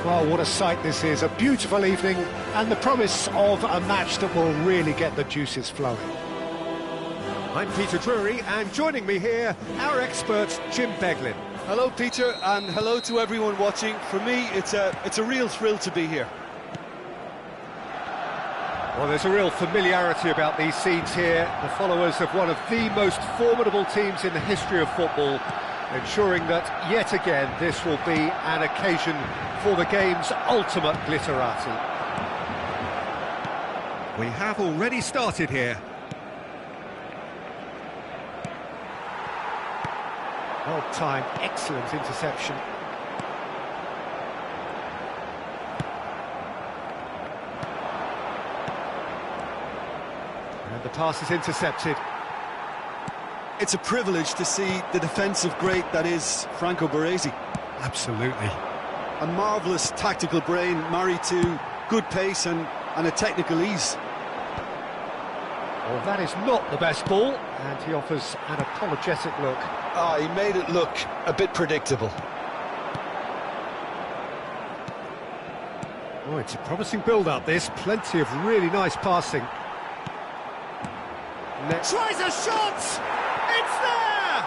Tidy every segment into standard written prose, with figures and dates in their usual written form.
Well, what a sight this is, a beautiful evening and the promise of a match that will really get the juices flowing. I'm Peter Drury, and joining me here, our expert Jim Beglin. Hello Peter, and hello to everyone watching. For me, it's a real thrill to be here. Well, there's a real familiarity about these scenes here, the followers of one of the most formidable teams in the history of football, ensuring that, yet again, this will be an occasion for the game's ultimate glitterati. We have already started here. Well timed, excellent interception. And the pass is intercepted. It's a privilege to see the defensive great that is Franco Baresi. Absolutely. A marvellous tactical brain married to good pace and a technical ease. Well, that is not the best ball, and he offers an apologetic look. He made it look a bit predictable. Oh, it's a promising build-up, this. Plenty of really nice passing. Tries a shot! It's there!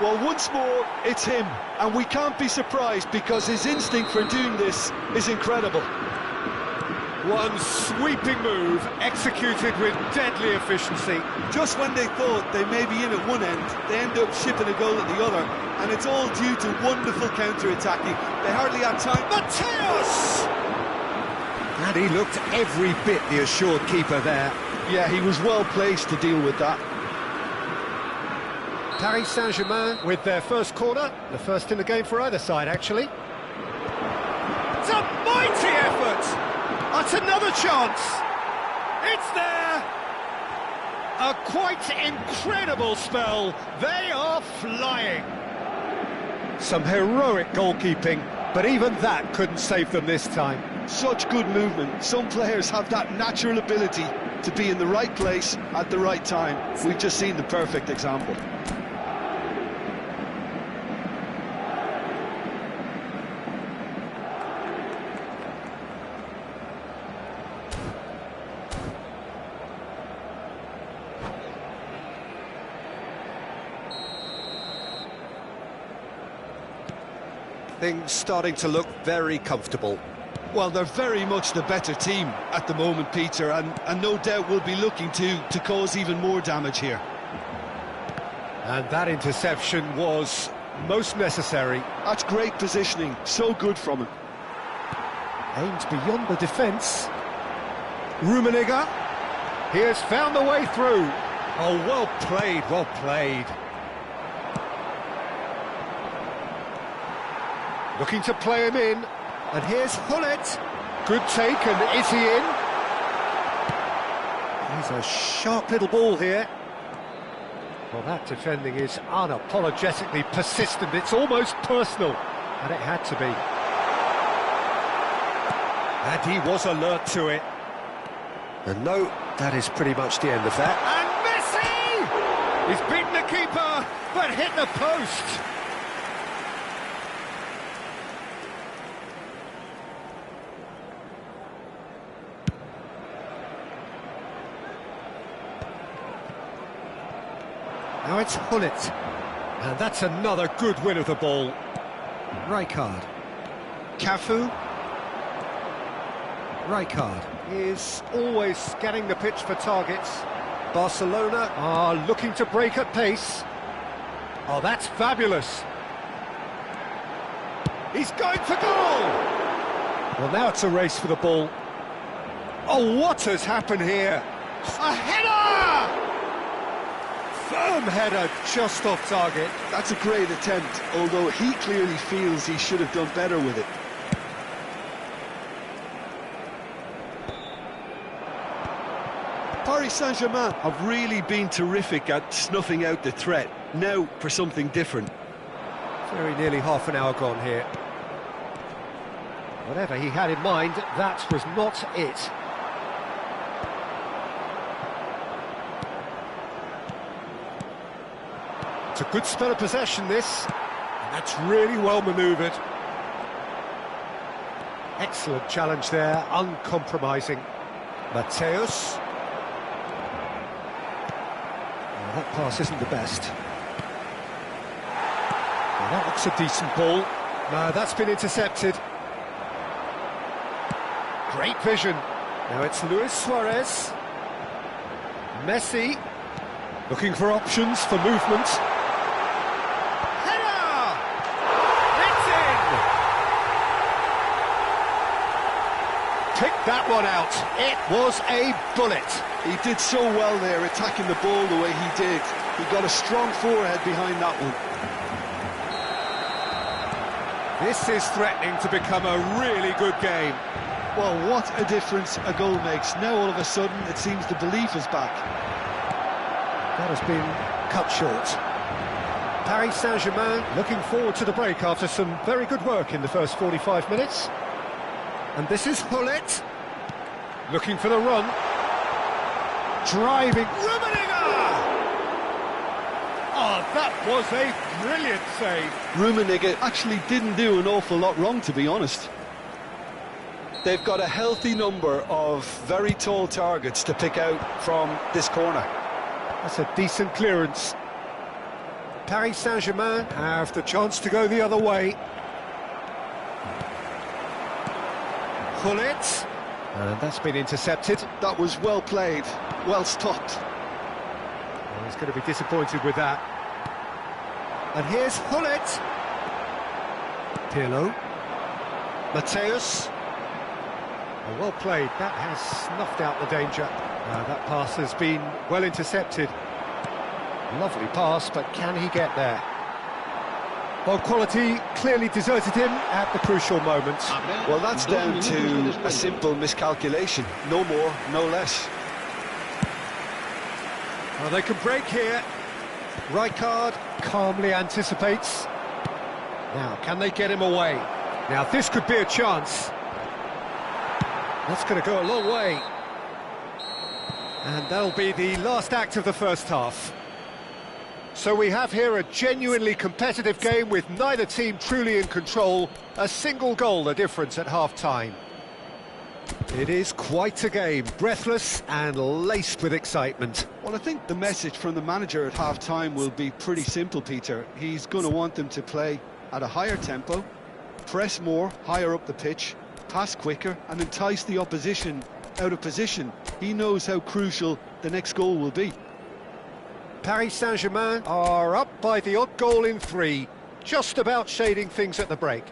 Well, once more, it's him, and we can't be surprised because his instinct for doing this is incredible. One sweeping move, executed with deadly efficiency. Just when they thought they may be in at one end, they end up shipping a goal at the other, and it's all due to wonderful counter-attacking. They hardly had time. Mateus! And he looked every bit the assured keeper there. Yeah, he was well placed to deal with that. Paris Saint-Germain with their first corner, the first in the game for either side, actually. It's a mighty effort! That's another chance! It's there! A quite incredible spell. They are flying. Some heroic goalkeeping, but even that couldn't save them this time. Such good movement. Some players have that natural ability to be in the right place at the right time. We've just seen the perfect example. Things starting to look very comfortable. Well, they're very much the better team at the moment, Peter, and no doubt will be looking to cause even more damage here. And that interception was most necessary. That's great positioning, so good from him. Aimed beyond the defence. Rummenigge, he has found the way through. Oh, well played, well played. Looking to play him in, and here's Hullet. Good take, and is he in? He's a sharp little ball here. Well, that defending is unapologetically persistent. It's almost personal, and it had to be. And he was alert to it. And no, that is pretty much the end of that. And Messi! He's beaten the keeper, but hit the post. Now it's Hullet, and that's another good win of the ball. Rijkaard. Cafu. Rijkaard is always scanning the pitch for targets. Barcelona are looking to break at pace. Oh, that's fabulous. He's going for goal! Well, now it's a race for the ball. Oh, what has happened here? A header! Firm header, just off target. That's a great attempt, although he clearly feels he should have done better with it. Paris Saint-Germain have really been terrific at snuffing out the threat. Now for something different. Very nearly half an hour gone here. Whatever he had in mind, that was not it. It's a good spell of possession, this, and that's really well manoeuvred. Excellent challenge there, uncompromising. Mateus. Well, that pass isn't the best. Well, that looks a decent ball. No, that's been intercepted. Great vision. Now it's Luis Suarez. Messi. Looking for options for movement. Picked that one out. It was a bullet. He did so well there, attacking the ball the way he did. He got a strong forehead behind that one. This is threatening to become a really good game. Well, what a difference a goal makes. Now all of a sudden it seems the belief is back. That has been cut short. Paris Saint-Germain looking forward to the break after some very good work in the first 45 minutes. And this is Hullet, looking for the run, driving, Rummenigge! Oh, that was a brilliant save. Rummenigge actually didn't do an awful lot wrong, to be honest. They've got a healthy number of very tall targets to pick out from this corner. That's a decent clearance. Paris Saint-Germain have the chance to go the other way. Hullet, and that's been intercepted. That was well played, well stopped. Well, he's going to be disappointed with that. And here's Hullet. Pirlo. Mateus. Oh, well played, that has snuffed out the danger. That pass has been well intercepted. Lovely pass, but can he get there? Well, quality clearly deserted him at the crucial moment. Well, that's down to a simple miscalculation. No more, no less. Well, they can break here. Rijkaard calmly anticipates. Now, can they get him away? Now this could be a chance. That's going to go a long way. And that'll be the last act of the first half. So we have here a genuinely competitive game with neither team truly in control. A single goal the difference at half-time. It is quite a game, breathless and laced with excitement. Well, I think the message from the manager at half-time will be pretty simple, Peter. He's going to want them to play at a higher tempo, press more, higher up the pitch, pass quicker and entice the opposition out of position. He knows how crucial the next goal will be. Paris Saint-Germain are up by the odd goal in 3, just about shading things at the break.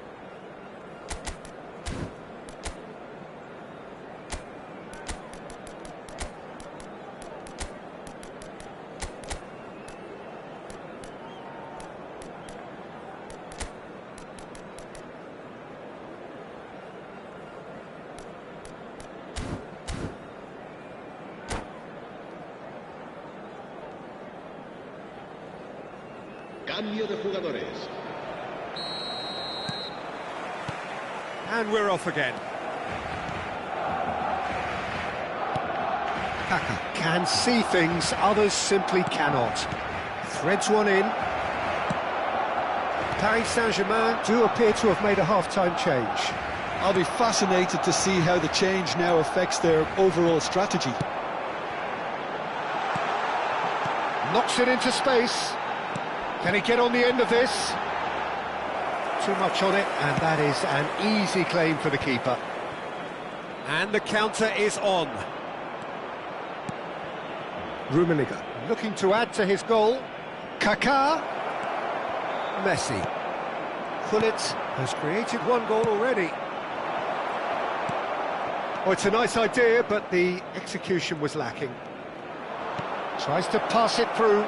Cambio de jugadores. And we're off again. Kaka can see things others simply cannot. Threads one in. Paris Saint-Germain do appear to have made a half-time change. I'll be fascinated to see how the change now affects their overall strategy. Knocks it into space. Can he get on the end of this? Too much on it, and that is an easy claim for the keeper. And the counter is on. Rummenigge looking to add to his goal. Kaká. Messi. Gullit has created one goal already. Oh, it's a nice idea, but the execution was lacking. Tries to pass it through.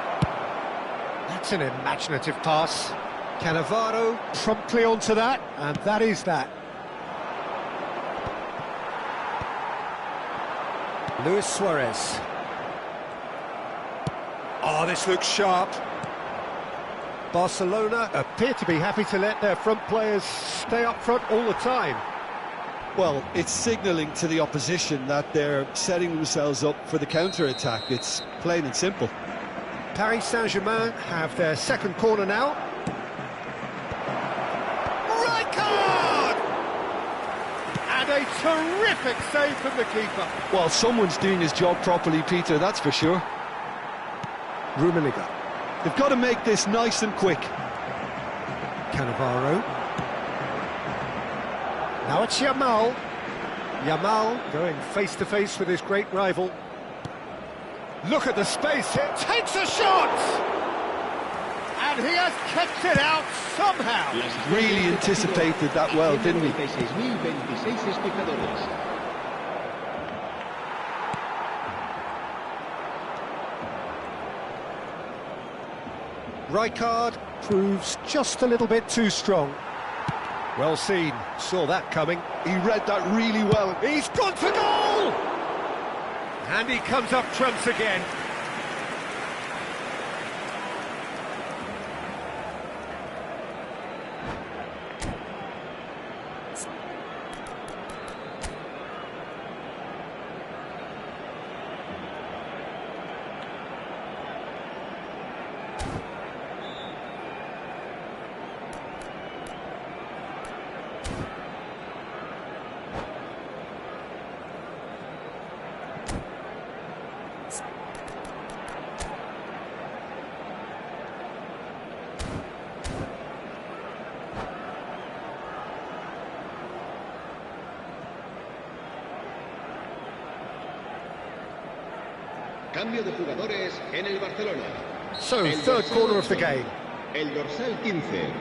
That's an imaginative pass. Cannavaro promptly onto that, and that is that. Luis Suarez. Oh, this looks sharp. Barcelona appear to be happy to let their front players stay up front all the time. Well, it's signalling to the opposition that they're setting themselves up for the counter-attack. It's plain and simple. Paris Saint-Germain have their second corner now. Right card! And a terrific save from the keeper. Well, someone's doing his job properly, Peter, that's for sure. Rummenigge. They've got to make this nice and quick. Cannavaro. Now it's Yamal. Yamal going face-to-face with his great rival. Look at the space here. Takes a shot! And he has kept it out somehow. Really anticipated that well, didn't he? Rijkaard proves just a little bit too strong. Well seen, saw that coming. He read that really well. He's gone for goal! And he comes up trumps again. Cambio de jugadores en el Barcelona. So, third corner of the game. El dorsal 15.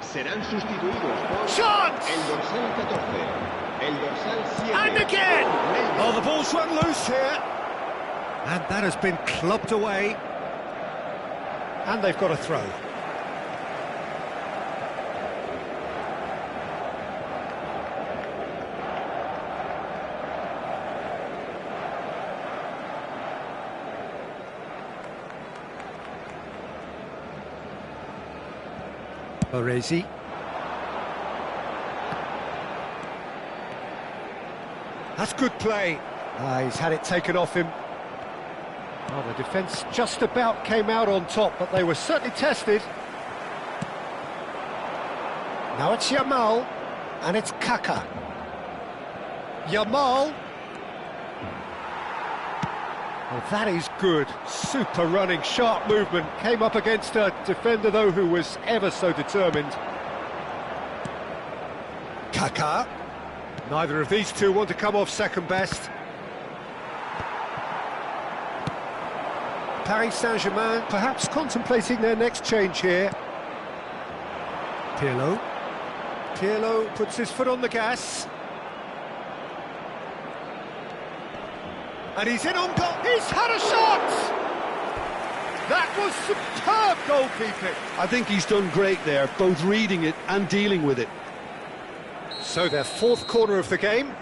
Serán sustituidos por Chance! el dorsal 14. El dorsal 7. And again! Melhores. Oh, the ball's run loose here. And that has been clubbed away. And they've got a throw. Baresi. That's good play. He's had it taken off him. Well, the defence just about came out on top, but they were certainly tested. Now it's Yamal, and it's Kaka. Yamal. Well, that is good. Super running, sharp movement. Came up against a defender, though, who was ever so determined. Kaka. Neither of these two want to come off second best. Paris Saint-Germain perhaps contemplating their next change here. Pirlo. Pirlo puts his foot on the gas. And he's in on goal. He's had a shot! That was superb goalkeeping. I think he's done great there, both reading it and dealing with it. So their fourth corner of the game.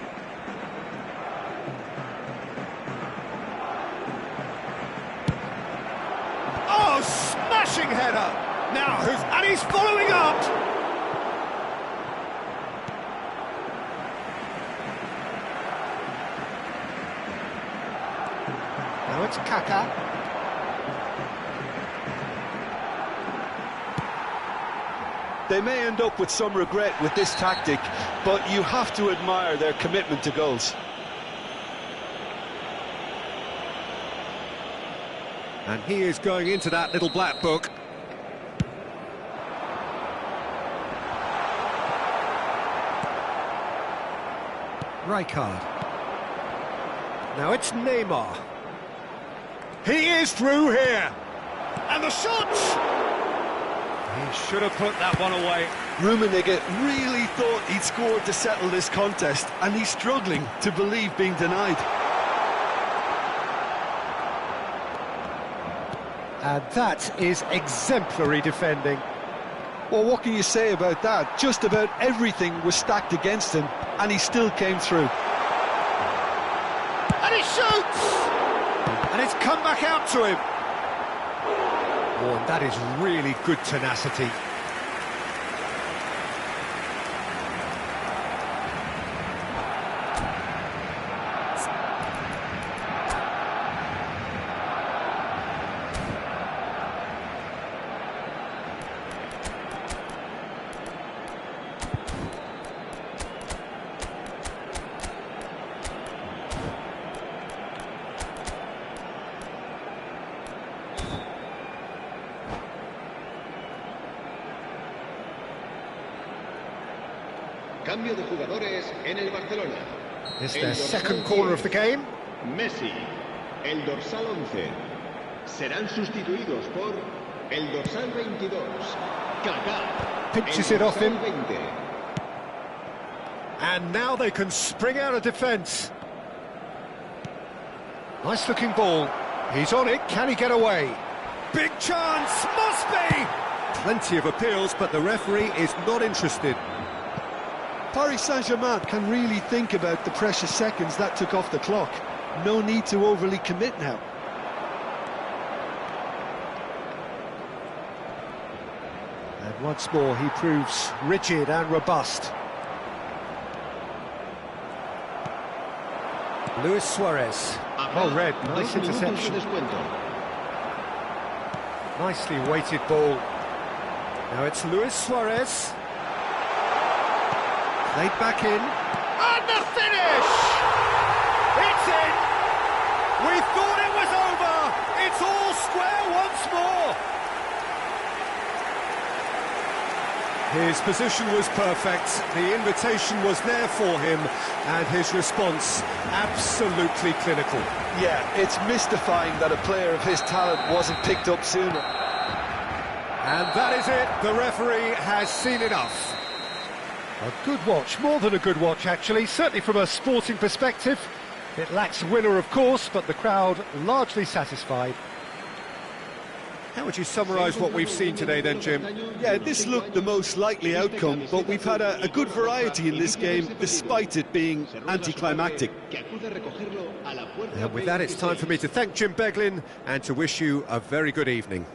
Oh, smashing header! Now, and he's following up! Now it's Kaka. They may end up with some regret with this tactic, but you have to admire their commitment to goals. And he is going into that little black book. Rijkaard. Now it's Neymar. He is through here. And the shot! He should have put that one away. Rummenigge really thought he'd scored to settle this contest, and he's struggling to believe being denied. And that is exemplary defending. Well, what can you say about that? Just about everything was stacked against him, and he still came through. And he shoots! And it's come back out to him. Oh, and that is really good tenacity. Cambio de jugadores en el Barcelona. It's their second corner of the game. Messi, el dorsal 11. Serán sustituidos por el dorsal 22. Kaká. Pinches it off him. 20. And now they can spring out of defence. Nice looking ball. He's on it. Can he get away? Big chance. Must be. Plenty of appeals, but the referee is not interested. Paris Saint-Germain can really think about the precious seconds that took off the clock. No need to overly commit now. And once more he proves rigid and robust. Luis Suarez. Oh, red. Nice interception. Nicely weighted ball. Now it's Luis Suarez. Played back in. And the finish! It's in! We thought it was over! It's all square once more! His position was perfect, the invitation was there for him, and his response absolutely clinical. Yeah, it's mystifying that a player of his talent wasn't picked up sooner. And that is it, the referee has seen enough. A good watch, more than a good watch actually, certainly from a sporting perspective. It lacks a winner of course, but the crowd largely satisfied. How would you summarise what we've seen today then, Jim? Yeah, this looked the most likely outcome, but we've had a good variety in this game, despite it being anticlimactic. And with that, it's time for me to thank Jim Beglin and to wish you a very good evening.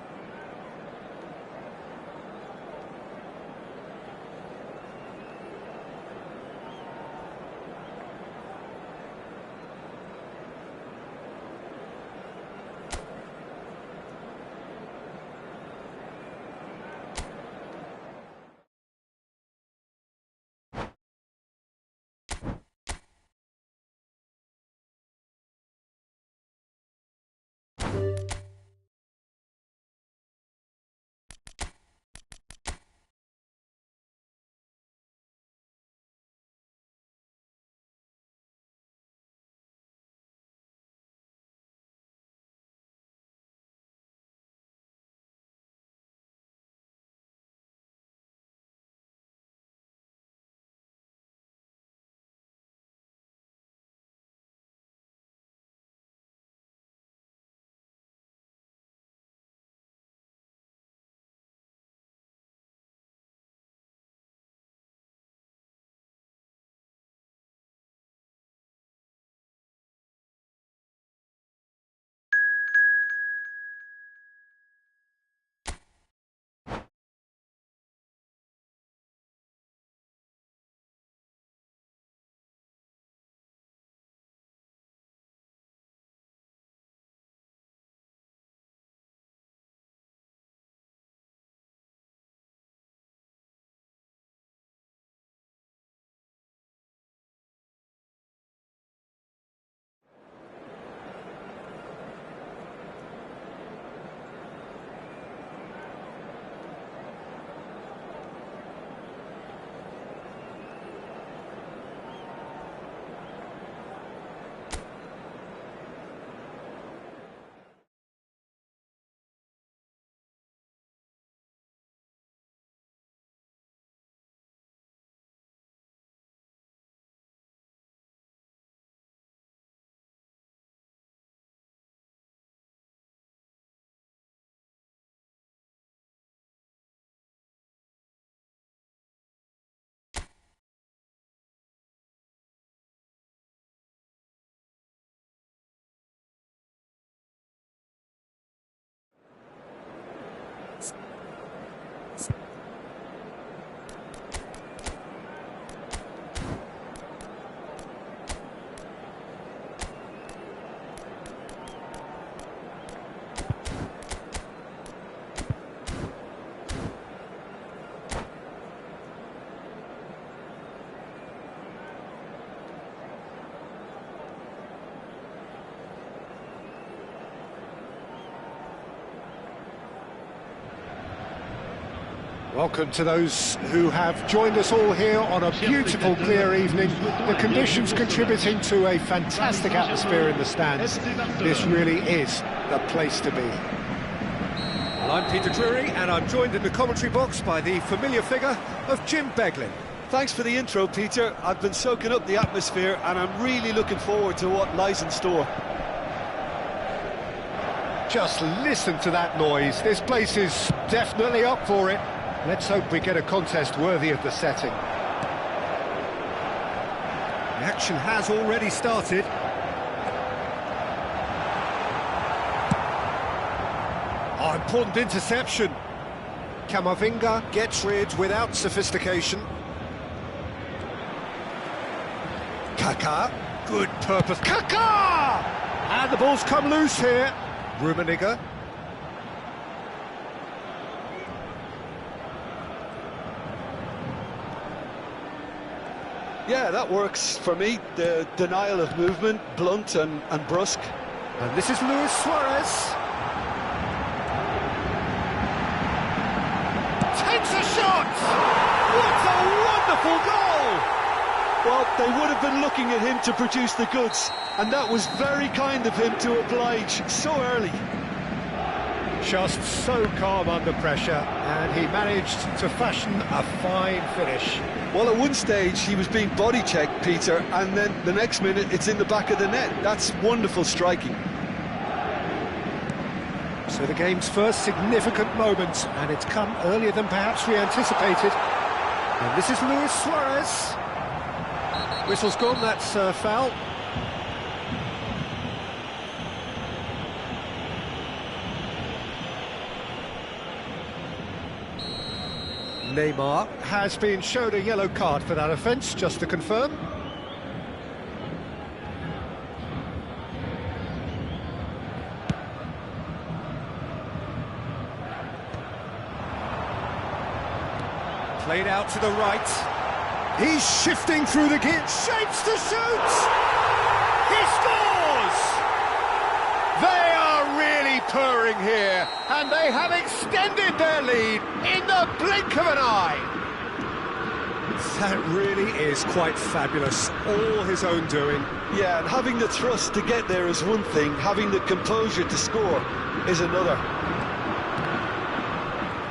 Welcome to those who have joined us all here on a beautiful, clear evening. The conditions contributing to a fantastic atmosphere in the stands. This really is the place to be. Well, I'm Peter Drury, and I'm joined in the commentary box by the familiar figure of Jim Beglin. Thanks for the intro, Peter. I've been soaking up the atmosphere, and I'm really looking forward to what lies in store. Just listen to that noise. This place is definitely up for it. Let's hope we get a contest worthy of the setting. The action has already started. Oh, important interception. Camavinga gets rid without sophistication. Kaká, good purpose. Kaká! And the ball's come loose here. Rummenigge. Yeah, that works for me. The denial of movement, blunt and brusque. And this is Luis Suarez. Takes a shot! What a wonderful goal! Well, they would have been looking at him to produce the goods, and that was very kind of him to oblige so early. Just so calm under pressure, and he managed to fashion a fine finish. Well, at one stage he was being body checked, Peter, and then the next minute it's in the back of the net. That's wonderful striking. So the game's first significant moment, and it's come earlier than perhaps we anticipated. And this is Luis Suarez. Whistle's gone, that's foul. Neymar has been shown a yellow card for that offence, just to confirm. Played out to the right. He's shifting through the gear, shapes to shoot! He scores! They are really purring here, and they have extended their lead in the blink of an eye. That really is quite fabulous, all his own doing. Yeah, and having the thrust to get there is one thing, having the composure to score is another.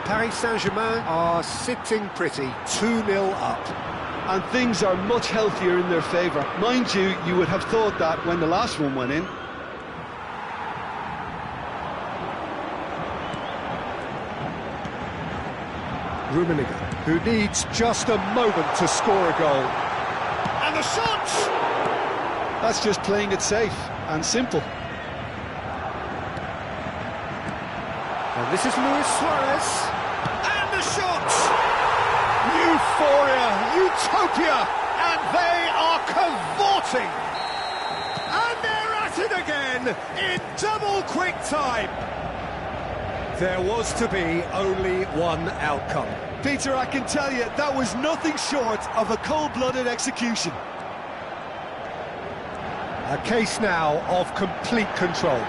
Paris Saint-Germain are sitting pretty, 2-0 up. And things are much healthier in their favour. Mind you, you would have thought that when the last one went in. Rummenigge, who needs just a moment to score a goal. And the shot! That's just playing it safe and simple. And this is Luis Suarez. And the shot! Euphoria, utopia, and they are cavorting. And they're at it again in double quick time. There was to be only one outcome. Peter, I can tell you, that was nothing short of a cold-blooded execution. A case now of complete control.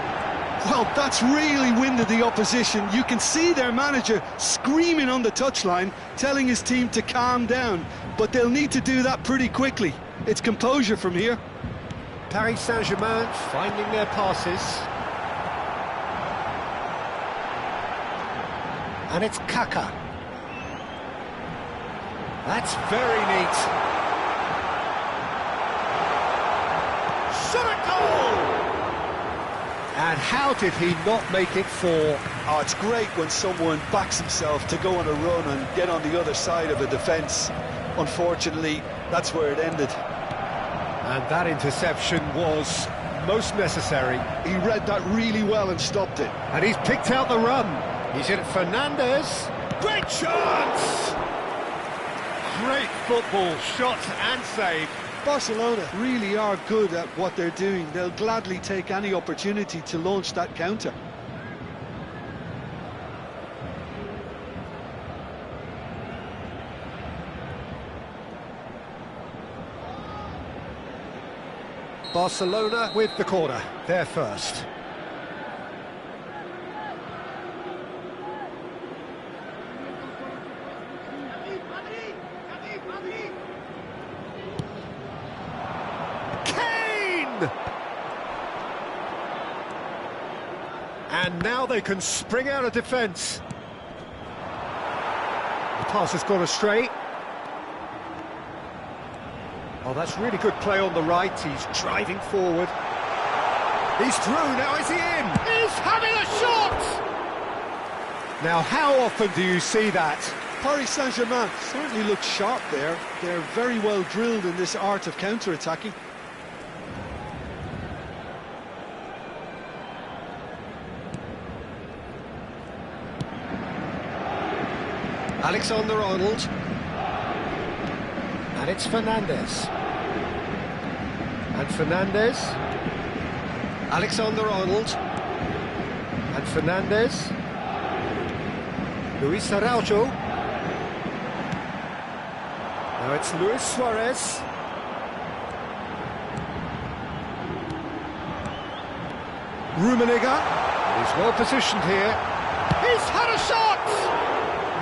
Well, that's really winded the opposition. You can see their manager screaming on the touchline, telling his team to calm down. But they'll need to do that pretty quickly. It's composure from here. Paris Saint-Germain finding their passes. And it's Kaká. That's very neat. Shot at goal! And how did he not make it four? Oh, it's great when someone backs himself to go on a run and get on the other side of a defence. Unfortunately, that's where it ended. And that interception was most necessary. He read that really well and stopped it. And he's picked out the run. He's in Fernandez. Great chance! Great football, shot and save. Barcelona really are good at what they're doing. They'll gladly take any opportunity to launch that counter. Barcelona with the corner, they're first. And now they can spring out of defence. The pass has gone astray. Oh, that's really good play on the right. He's driving forward. He's through, now is he in? He's having a shot! Now, how often do you see that? Paris Saint-Germain certainly looked sharp there. They're very well drilled in this art of counter-attacking. Alexander-Arnold. And it's Fernandez. And Fernandez. Alexander-Arnold. And Fernandez. Luis Araujo. Now it's Luis Suarez. Rummenigge. He's well positioned here. He's had a shot!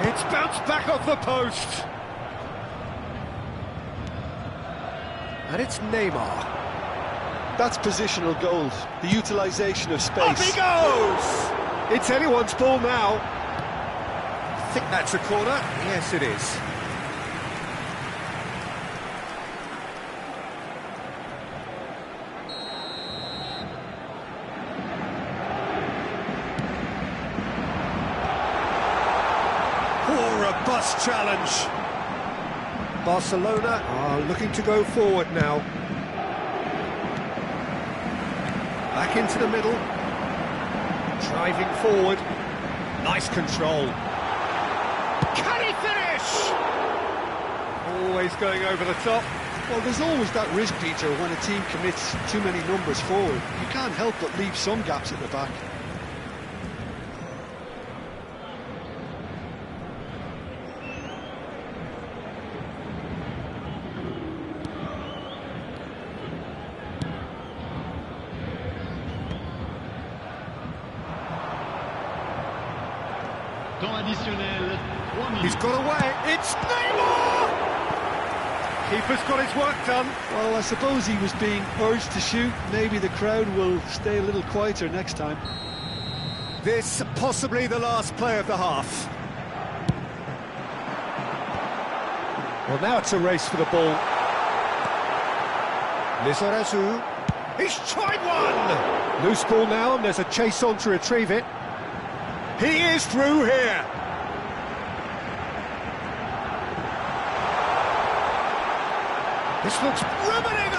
It's bounced back off the post. And it's Neymar. That's positional goals, the utilisation of space. Up he goes! It's anyone's ball now. I think that's a corner. Yes, it is. Robust challenge. Barcelona are looking to go forward now. Back into the middle. Driving forward. Nice control. Can he finish? Always going over the top. Well, there's always that risk, Peter, when a team commits too many numbers forward. You can't help but leave some gaps at the back. He's got away. It's Neymar! Keeper's got his work done. Well, I suppose he was being urged to shoot. Maybe the crowd will stay a little quieter next time. This possibly the last play of the half. Well, now it's a race for the ball. Lizarazu. He's tried one! Loose ball now, and there's a chase on to retrieve it. He is through here. This looks Rummenigge!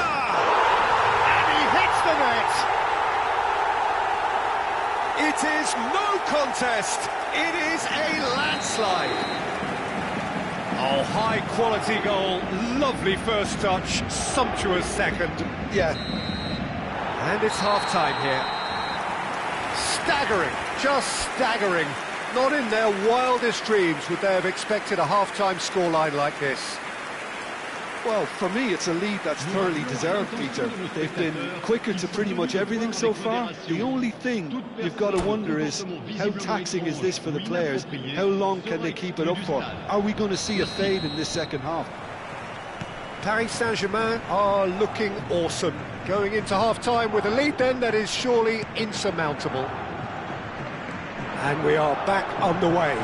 And he hits the net! It is no contest. It is a landslide. Oh, high-quality goal. Lovely first touch. Sumptuous second. Yeah. And it's half-time here. Staggering. Just staggering. Not in their wildest dreams would they have expected a half-time scoreline like this. Well, for me, it's a lead that's thoroughly deserved, Peter. They've been quicker to pretty much everything so far. The only thing you've got to wonder is, how taxing is this for the players? How long can they keep it up for? Are we going to see a fade in this second half? Paris Saint-Germain are looking awesome. Going into half-time with a lead then that is surely insurmountable. And we are back underway.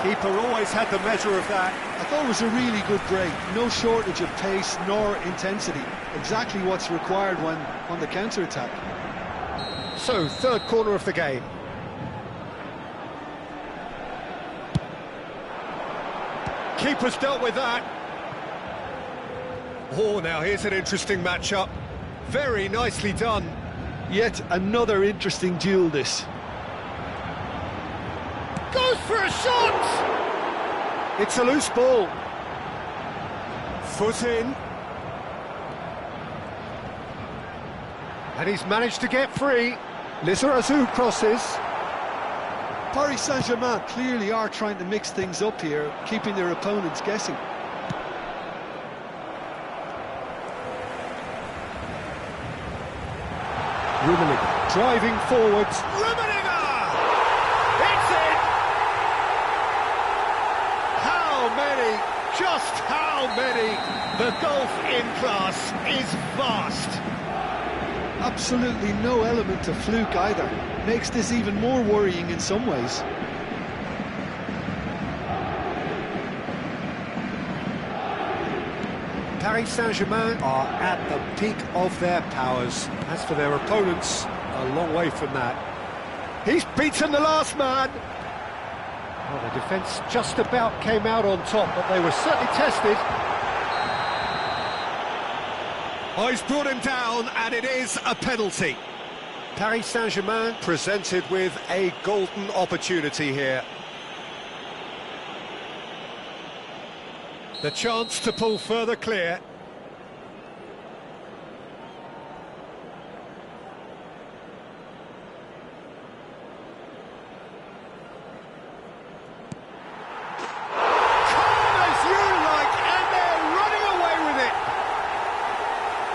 Keeper always had the measure of that. I thought it was a really good break. No shortage of pace nor intensity. Exactly what's required when on the counter-attack. So, third corner of the game. Keeper's dealt with that. Oh, now here's an interesting matchup. Very nicely done. Yet another interesting duel, this. Goes for a shot! It's a loose ball. Foot in. And he's managed to get free. Lizarazu crosses. Paris Saint-Germain clearly are trying to mix things up here, keeping their opponents guessing. Rummenigge driving forwards. Rummenigge! It's in! How many Just how many? The gulf in class is vast. Absolutely no element of fluke either. Makes this even more worrying in some ways. Paris Saint-Germain are at the peak of their powers. As for their opponents, a long way from that. He's beaten the last man. Well, the defence just about came out on top, but they were certainly tested. Oh, he's brought him down, and it is a penalty. Paris Saint-Germain presented with a golden opportunity here. The chance to pull further clear.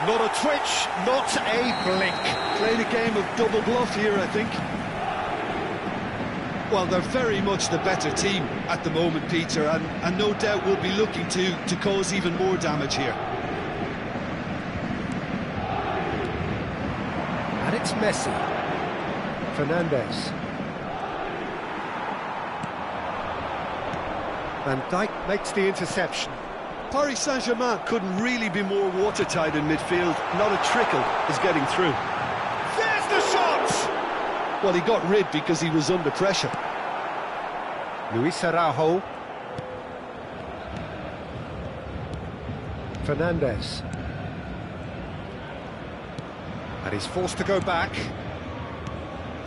Not a twitch, not a blink. Played a game of double bluff here, I think. Well, they're very much the better team at the moment, Peter, and no doubt will be looking to cause even more damage here. And it's Messi. Fernandes. Van Dijk makes the interception. Paris Saint-Germain couldn't really be more watertight in midfield. Not a trickle is getting through. There's the shot! Well, he got rid because he was under pressure. Luis Araujo. Fernandes. And he's forced to go back.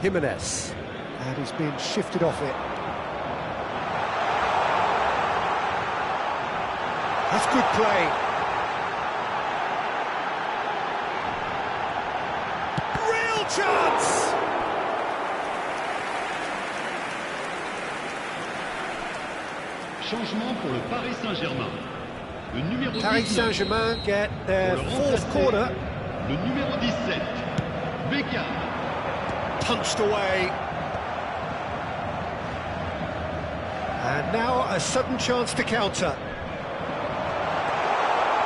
Jimenez. And he's being shifted off it. That's good play. Real chance! Changement pour le Paris Saint-Germain. Le numéro Paris 19. Saint-Germain get their fourth quarter. Le numéro 17. Beckham. Punched away. And now a sudden chance to counter.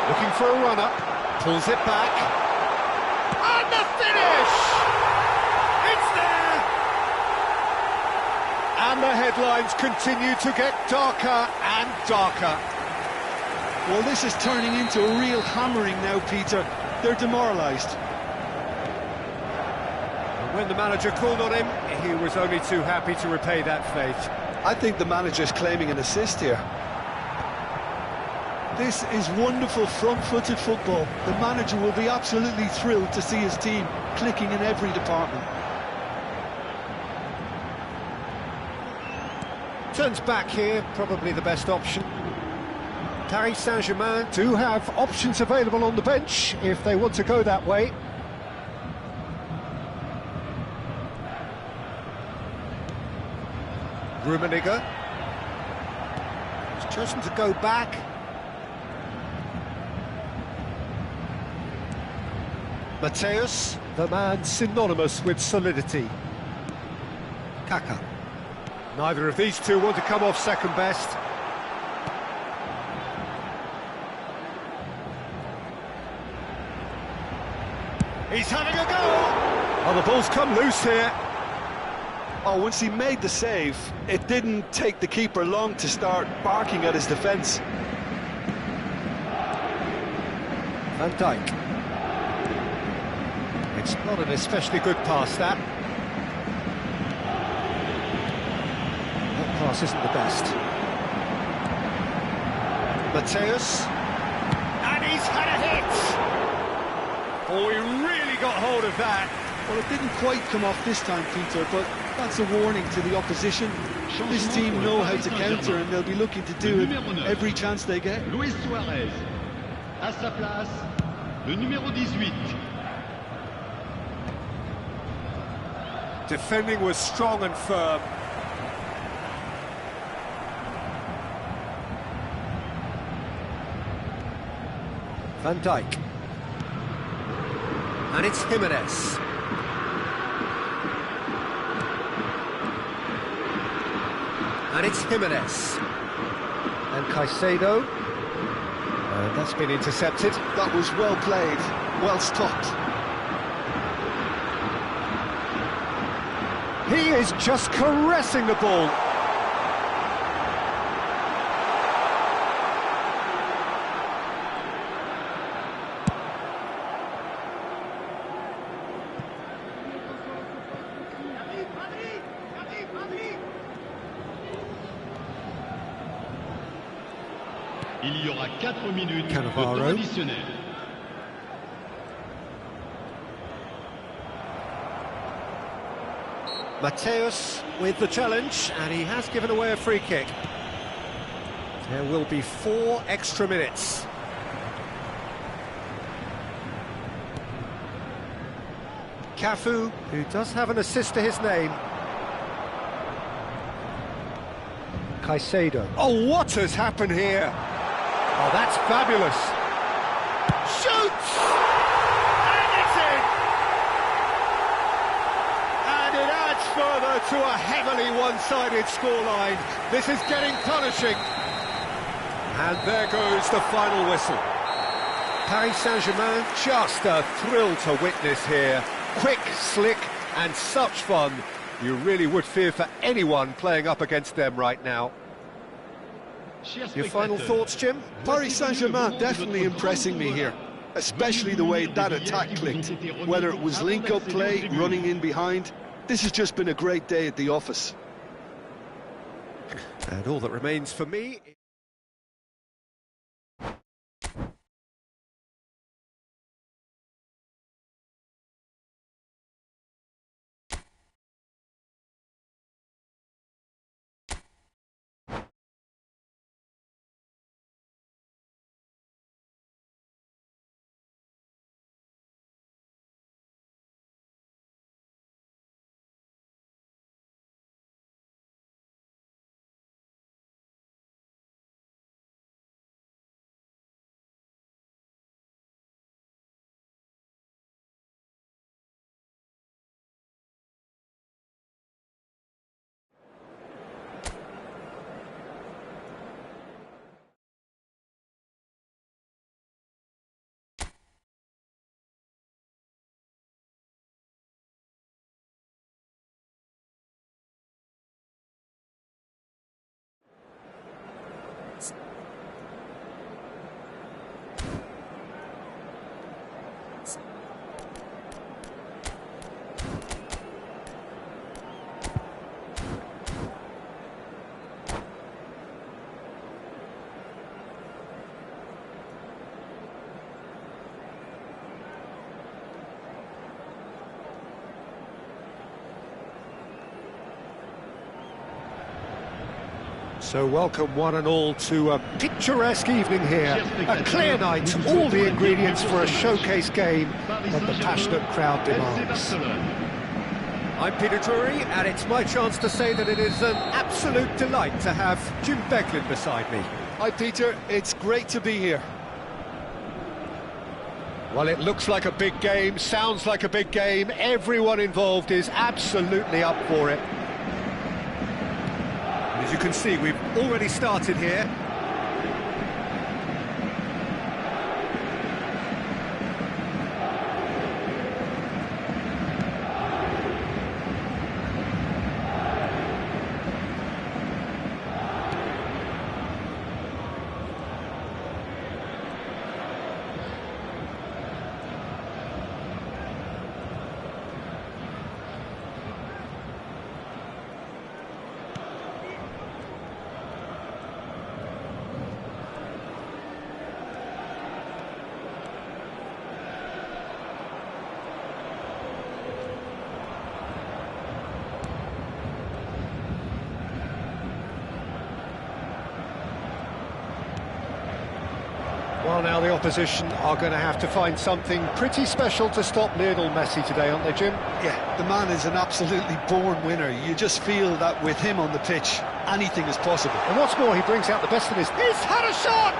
Looking for a run-up, pulls it back, and the finish! It's there! And the headlines continue to get darker and darker. Well, this is turning into a real hammering now, Peter. They're demoralised. And when the manager called on him, he was only too happy to repay that fate. I think the manager's claiming an assist here. This is wonderful front-footed football. The manager will be absolutely thrilled to see his team clicking in every department. Turns back here, probably the best option. Paris Saint-Germain do have options available on the bench if they want to go that way. Rummenigge. He's chosen to go back. Mateus, the man synonymous with solidity. Kaka. Neither of these two want to come off second best. He's having a go! Oh, the ball's come loose here. Oh, once he made the save, it didn't take the keeper long to start barking at his defence. Van Dijk. It's not an especially good pass, that. That pass isn't the best. Mateus. And he's had a hit! Oh, he really got hold of that. Well, it didn't quite come off this time, Peter, but that's a warning to the opposition. This team know how to counter, and they'll be looking to do it every chance they get. Luis Suarez. À sa place, le numéro 18. Defending was strong and firm. Van Dijk. And it's Jimenez. And it's Jimenez. And Caicedo. And that's been intercepted. That was well played, well stopped. He is just caressing the ball. Il y aura 4 minutes de Cannavaro. temps additionnel. Mateus with the challenge, and he has given away a free kick. There will be 4 extra minutes. Cafu, who does have an assist to his name. Caicedo. Oh, what has happened here? Oh, that's fabulous. Shoots! And it's in! And it adds further to a heavily one-sided scoreline. This is getting punishing. And there goes the final whistle. Paris Saint-Germain, just a thrill to witness here. Quick, slick, and such fun. You really would fear for anyone playing up against them right now. Your final thoughts, Jim? Paris Saint-Germain definitely impressing me here, especially the way that attack clicked. Whether it was link-up play, running in behind, this has just been a great day at the office. And all that remains for me... So welcome one and all to a picturesque evening here, a clear night, all the ingredients for a showcase game that the passionate crowd demands. I'm Peter Drury, and it's my chance to say that it is an absolute delight to have Jim Beglin beside me. Hi Peter, it's great to be here. Well, it looks like a big game, sounds like a big game, everyone involved is absolutely up for it. As you can see, we've already started here. Well, now the opposition are going to have to find something pretty special to stop Lionel Messi today, aren't they, Jim? Yeah, the man is an absolutely born winner. You just feel that with him on the pitch, anything is possible. And what's more, he brings out the best in his... He's had a shot!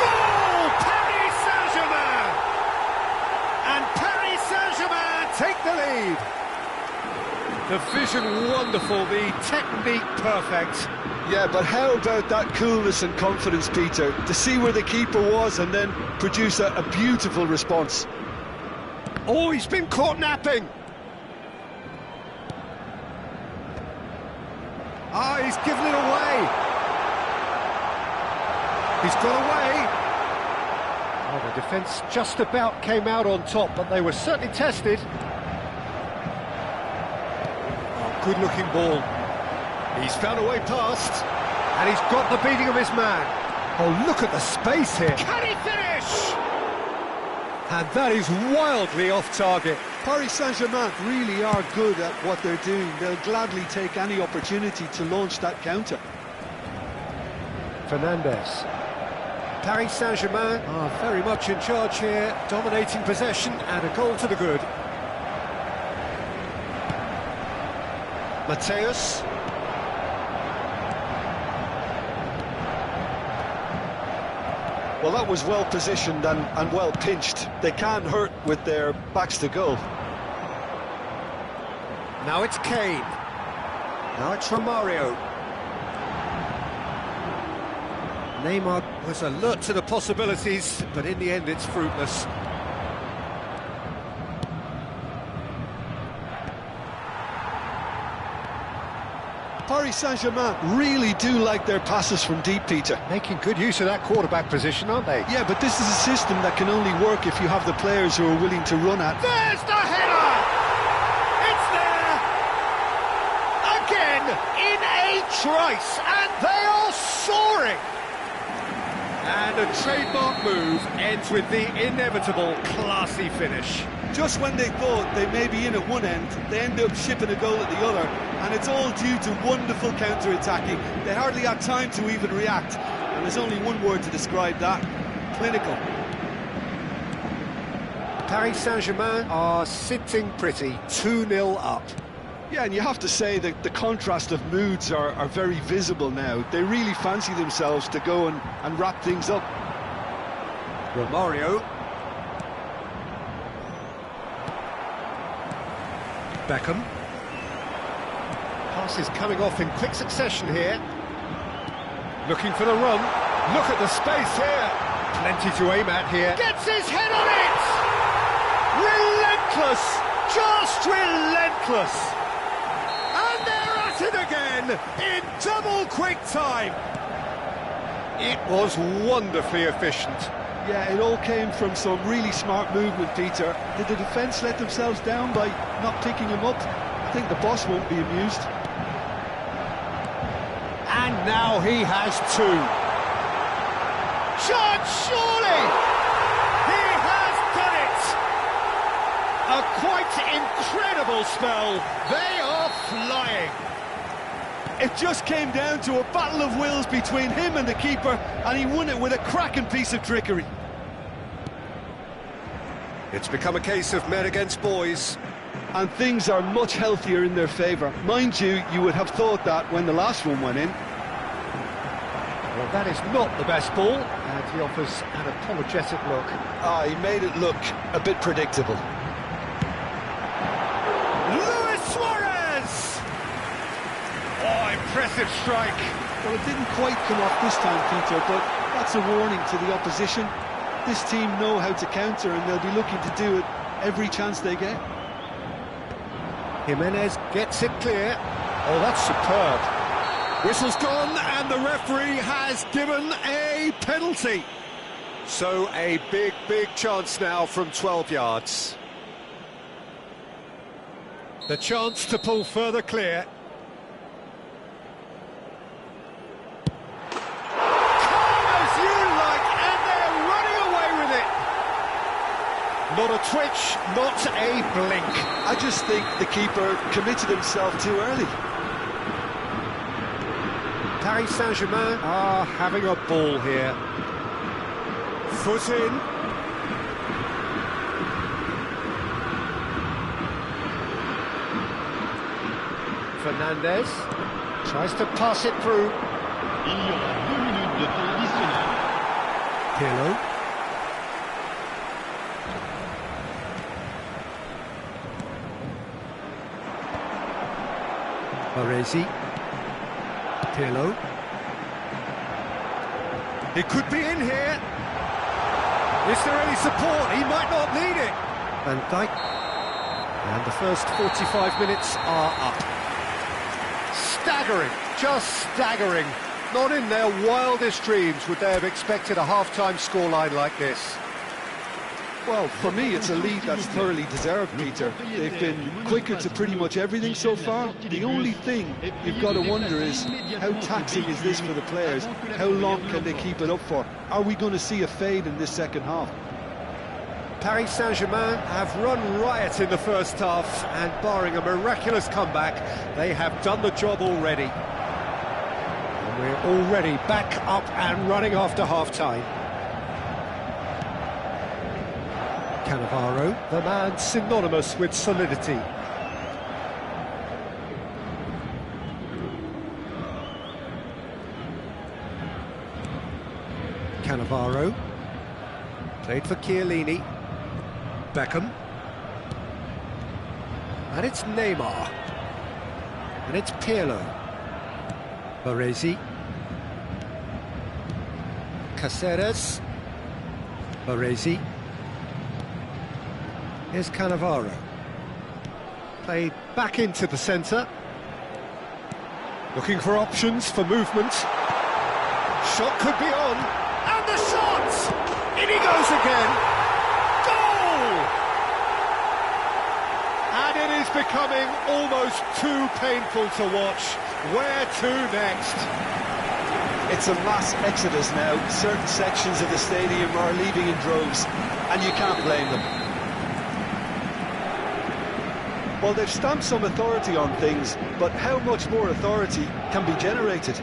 Goal! Paris Saint-Germain! And Paris Saint-Germain take the lead. The vision wonderful, the technique perfect. Yeah, but how about that coolness and confidence, Peter? To see where the keeper was and then produce a beautiful response. Oh, he's been caught napping. Ah, he's given it away. He's got away. Oh, the defence just about came out on top, but they were certainly tested. Oh, good-looking ball. He's found a way past, and he's got the beating of his man. Oh, look at the space here. Can he finish? And that is wildly off target. Paris Saint-Germain really are good at what they're doing. They'll gladly take any opportunity to launch that counter. Fernandes. Paris Saint-Germain are very much in charge here, dominating possession and a goal to the good. Mateus. Well, that was well positioned and well pinched. They can't hurt with their backs to goal. Now it's Kane. Now it's Romario. Neymar was alert to the possibilities, but in the end it's fruitless. Paris Saint-Germain really do like their passes from deep, Peter. Making good use of that quarterback position, aren't they? Yeah, but this is a system that can only work if you have the players who are willing to run at. There's the header! It's there! Again, in a trice, and they are soaring! And a trademark move ends with the inevitable classy finish. Just when they thought they may be in at one end, they end up shipping a goal at the other, and it's all due to wonderful counter-attacking. They hardly had time to even react, and there's only one word to describe that: clinical. Paris Saint-Germain are sitting pretty, 2-0 up. Yeah, and you have to say that the contrast of moods are very visible now. They really fancy themselves to go and wrap things up. Romario. Beckham. Passes coming off in quick succession here. Looking for the run. Look at the space here. Plenty to aim at here. Gets his head on it! Relentless! Just relentless! And they're at it again in double quick time. It was wonderfully efficient. Yeah, it all came from some really smart movement, Peter. Did the defence let themselves down by not picking him up? I think the boss won't be amused. And now he has two. Chance, surely! He has done it! A quite incredible spell. They are flying. It just came down to a battle of wills between him and the keeper, and he won it with a cracking piece of trickery. It's become a case of men against boys. And things are much healthier in their favour. Mind you, you would have thought that when the last one went in. Well, that is not the best ball, and he offers an apologetic look. He made it look a bit predictable. Impressive strike. Well, it didn't quite come off this time, Peter, but that's a warning to the opposition. This team know how to counter, and they'll be looking to do it every chance they get. Jimenez gets it clear. Oh, that's superb. Whistle's gone, and the referee has given a penalty. So a big, big chance now from 12 yards. The chance to pull further clear. Not a twitch, not a blink. I just think the keeper committed himself too early. Paris Saint-Germain are having a ball here. Foot in. Fernandes tries to pass it through. Il y aura 2 minutes de temps additionnel. Pirlo. Baresi. Pirlo. It could be in here. Is there any support? He might not need it. Van Dijk. And the first 45 minutes are up. Staggering, just staggering. Not in their wildest dreams would they have expected a half-time scoreline like this. Well, for me, it's a lead that's thoroughly deserved, Peter. They've been quicker to pretty much everything so far. The only thing you've got to wonder is, how taxing is this for the players? How long can they keep it up for? Are we going to see a fade in this second half? Paris Saint-Germain have run riot in the first half, and barring a miraculous comeback, they have done the job already. And we're already back up and running after half-time. Cannavaro, the man synonymous with solidity. Cannavaro, played for Chiellini. Beckham. And it's Neymar. And it's Pirlo. Baresi. Caceres. Baresi. Here's Cannavaro. Played back into the centre. Looking for options for movement. Shot could be on. And the shot! In he goes again. And it is becoming almost too painful to watch. Where to next? It's a mass exodus now. Certain sections of the stadium are leaving in droves, and you can't blame them. Well, they've stamped some authority on things, but how much more authority can be generated?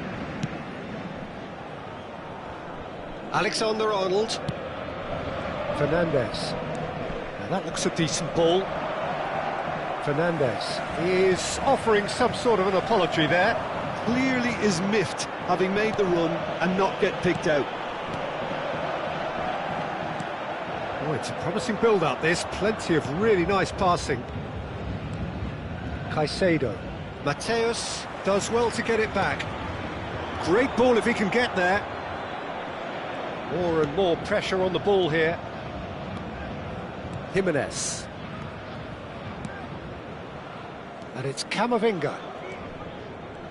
Alexander-Arnold. Fernandes. Now that looks a decent ball. Fernandes is offering some sort of an apology there. Clearly is miffed, having made the run and not get picked out. Oh, it's a promising build-up, this. Plenty of really nice passing. Caicedo. Mateus does well to get it back. Great ball if he can get there. More and more pressure on the ball here. Jimenez. And it's Camavinga.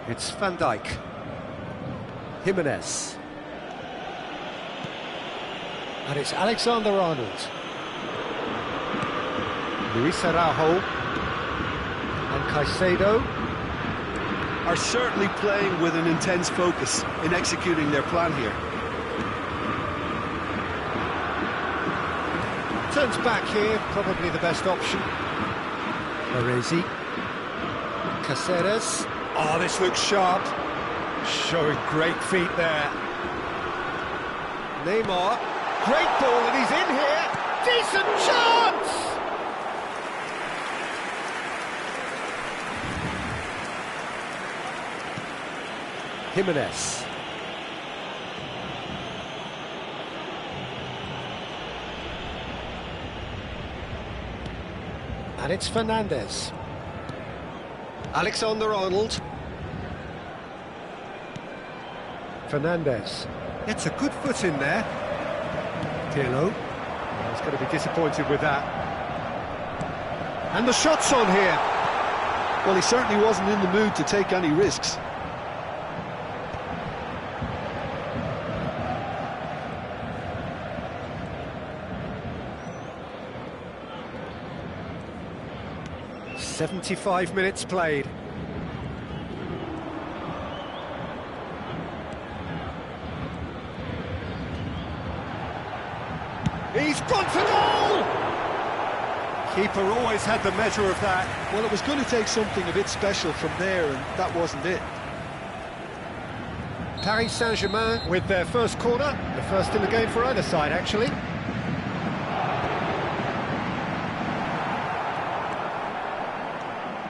It's Van Dijk. Jimenez. And it's Alexander-Arnold. Luis Araujo. And Caicedo. Are certainly playing with an intense focus in executing their plan here. Turns back here, probably the best option. Baresi. Caceres. Oh, this looks sharp. Showing great feet there. Neymar. Great ball, and he's in here. Decent chance! Jimenez. And it's Fernandes. Alexander-Arnold. Fernandes. It's a good foot in there. Pirlo. Oh, he's going to be disappointed with that. And the shot's on here. Well, he certainly wasn't in the mood to take any risks. "75 minutes played. He's gone for goal! Keeper always had the measure of that. Well, it was going to take something a bit special from there, and that wasn't it. Paris Saint-Germain with their first corner, the first in the game for either side, actually.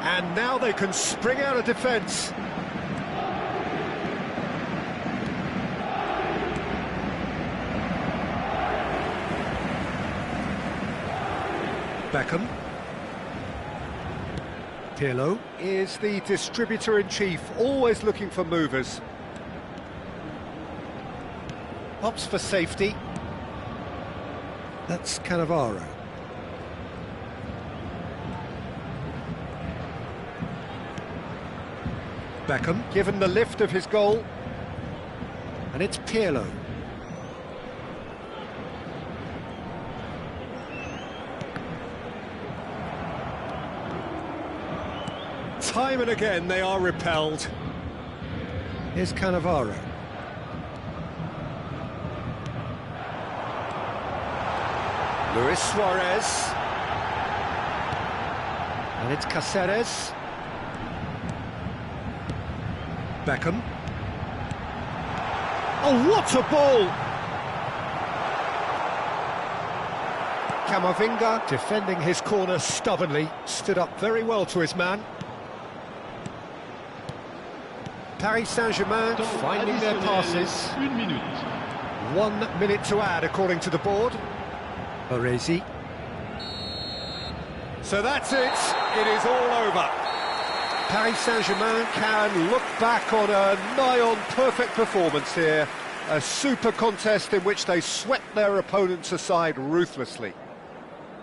And now they can spring out of defence. Beckham. Pirlo is the distributor-in-chief, always looking for movers. Opts for safety. That's Cannavaro. Beckham, given the lift of his goal. And it's Pirlo. Time and again they are repelled. Here's Cannavaro. Luis Suarez. And it's Cáceres. Beckham. Oh, what a ball! Camavinga, defending his corner stubbornly, stood up very well to his man. Paris Saint-Germain finding their passes. 1 minute. 1 minute to add, according to the board. Baresi. So that's it. It is all over. Paris Saint-Germain can look back on a nigh-on perfect performance here. A super contest in which they swept their opponents aside ruthlessly.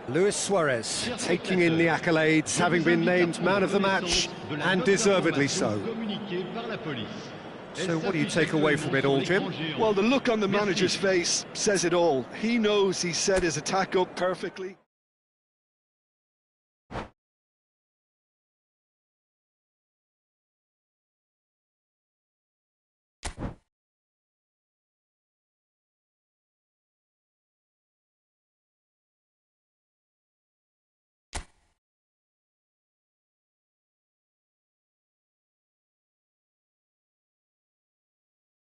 Luis Suarez taking in the accolades, having been named man of the match, and deservedly so. So what do you take away from it all, Jim? Well, the look on the manager's face says it all. He knows he set his attack up perfectly.